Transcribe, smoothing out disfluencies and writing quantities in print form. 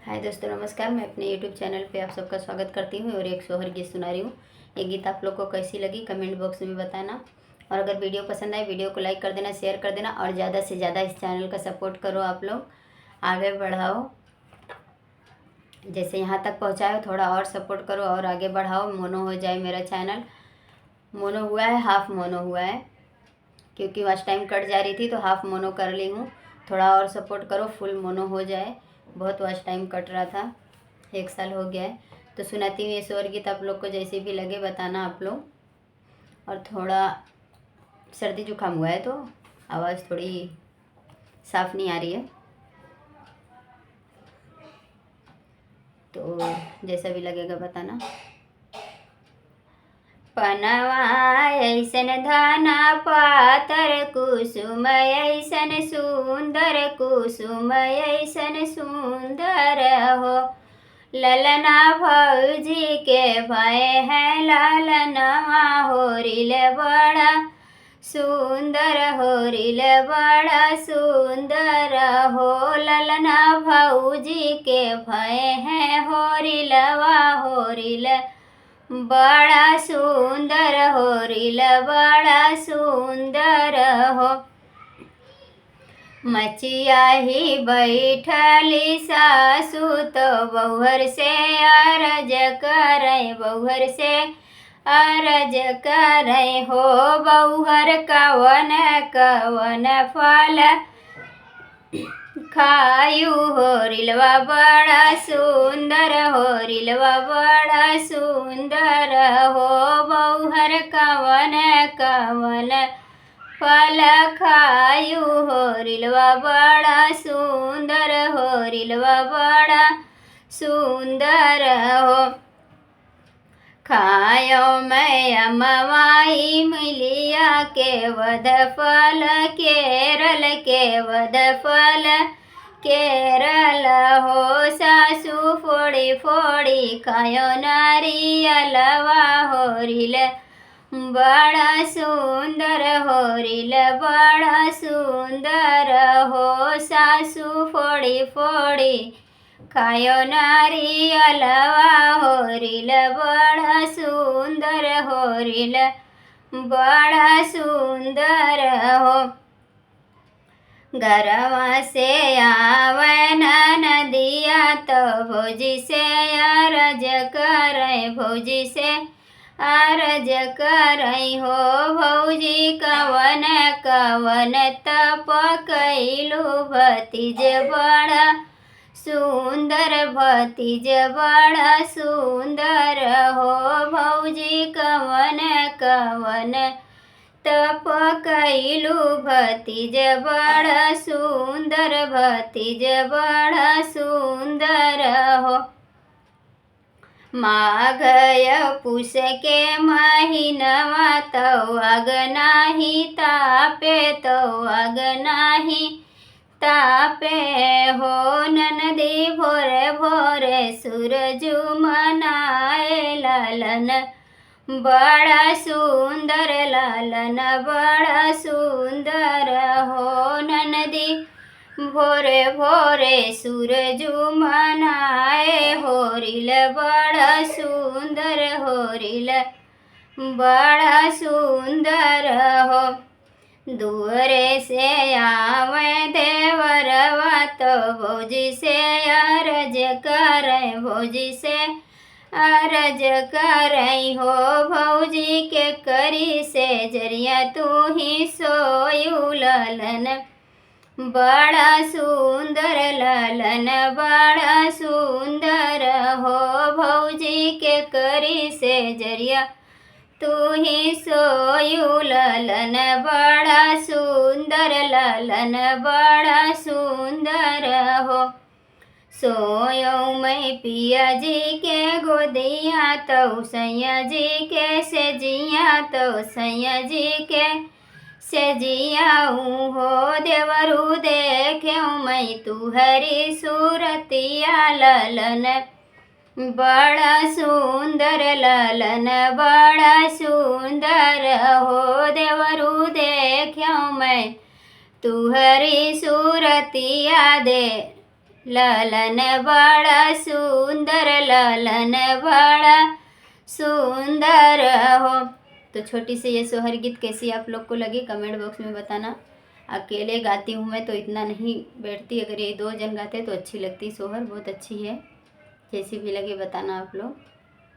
हाय दोस्तों, नमस्कार। मैं अपने यूट्यूब चैनल पे आप सबका स्वागत करती हूँ और एक सोहर गीत सुना रही हूँ। ये गीत आप लोग को कैसी लगी कमेंट बॉक्स में बताना। और अगर वीडियो पसंद आए वीडियो को लाइक कर देना, शेयर कर देना और ज़्यादा से ज़्यादा इस चैनल का सपोर्ट करो। आप लोग आगे बढ़ाओ, जैसे यहाँ तक पहुँचाओ थोड़ा और सपोर्ट करो और आगे बढ़ाओ। मोनो हो जाए मेरा चैनल। मोनो हुआ है, हाफ मोनो हुआ है, क्योंकि वॉच टाइम कट जा रही थी तो हाफ मोनो कर ली हूँ। थोड़ा और सपोर्ट करो, फुल मोनो हो जाए। बहुत वॉच टाइम कट रहा था, 1 साल हो गया है। तो सुनाती हूँ ये स्वर गीत, आप लोग को जैसे भी लगे बताना आप लोग। और थोड़ा सर्दी जुकाम हुआ है तो आवाज़ थोड़ी साफ नहीं आ रही है, तो जैसा भी लगेगा बताना। पनवा ऐसन धाना पातर कुसुम ऐसन सुंदर, कुसुम ऐसन सुंदर हो। ललना भौजी के भय है लालनवा, होरिल बड़ा सुंदर, होरिल बड़ा सुंदर हो। ललना भौजी के भय है होरिलवा, होरिल बड़ा सुंदर, होरिल बड़ा सुंदर हो। मचिया ही बैठली सासु तो बउहर से अरज करे, बउहर से अरज करे हो। बउहर कवन कवन फल खायु, होरिलवा बड़ा सुंदर, होरिलवा बड़ा सुंदर हो। बउहर कवन कवन फल खायु, होरिलवा बड़ा सुंदर, होरिलवा बड़ा सुंदर हो। खायो मैं अमवाई मिलिया के वध फल, केरल के वध फल केरल हो। सासु फोड़ी फोड़ी खायो नारियलवा, होरिल बड़ा सुंदर, होरिल बड़ा सुंदर हो। सासु फोड़ी फोड़ी खायो नारियलवा, होरिल बड़ा सुंदर, होरिल बड़ा सुंदर हो। घरवा से आवे नदिया तो भौजी से अरज करे, भौजी से अरज करई हो। भौजी कवन कवन तप कैलू, भतीज बड़ा सुंदर, भतीज बड़ा सुंदर हो। भौजी कवन कवन तप कैलू, भतीज बड़ा सुंदर, भतीज बड़ा सुंदर हो। माघय पुष के महीनवा तो अग नाही तापे, तो अग नाही तापे हो। ननदी भोरे भोरे सूरजु मनाए, लालन बड़ा सुंदर, लालन बड़ा सुंदर हो। ननदी भोरे भोरे सूरजु मनाए, होरिल बड़ा सुंदर, होरिल बड़ा सुंदर हो। दूरे से आवे देवरवा तो भौजी से अरज करे, भौजी से अरज करई हो। भौजी के करी से जरिया तू ही सोयू, ललन बड़ा सुंदर, ललन बड़ा सुंदर हो। भौजी के करी से जरिया तू ही सोयू, ललन बड़ा सुंदर, ललन बड़ा सुंदर हो। सोयो मैं पिया जी के गोदिया तो सैया जी के सेजिया, तो सैया जी के सेजियाऊ हो। देवरू देख्यो मैं तुहरी सूरतिया, ललन बड़ा सुंदर, ललन बड़ा सुंदर हो। देवरू देख्यो मैं तुहरी सूरतिया, दे ललन बड़ा सुंदर, ललन बड़ा सुंदर हो। तो छोटी सी ये सोहर गीत कैसी आप लोग को लगी कमेंट बॉक्स में बताना। अकेले गाती हूँ मैं तो इतना नहीं बैठती, अगर ये 2 जन गाते तो अच्छी लगती। सोहर बहुत अच्छी है, जैसी भी लगी बताना आप लोग।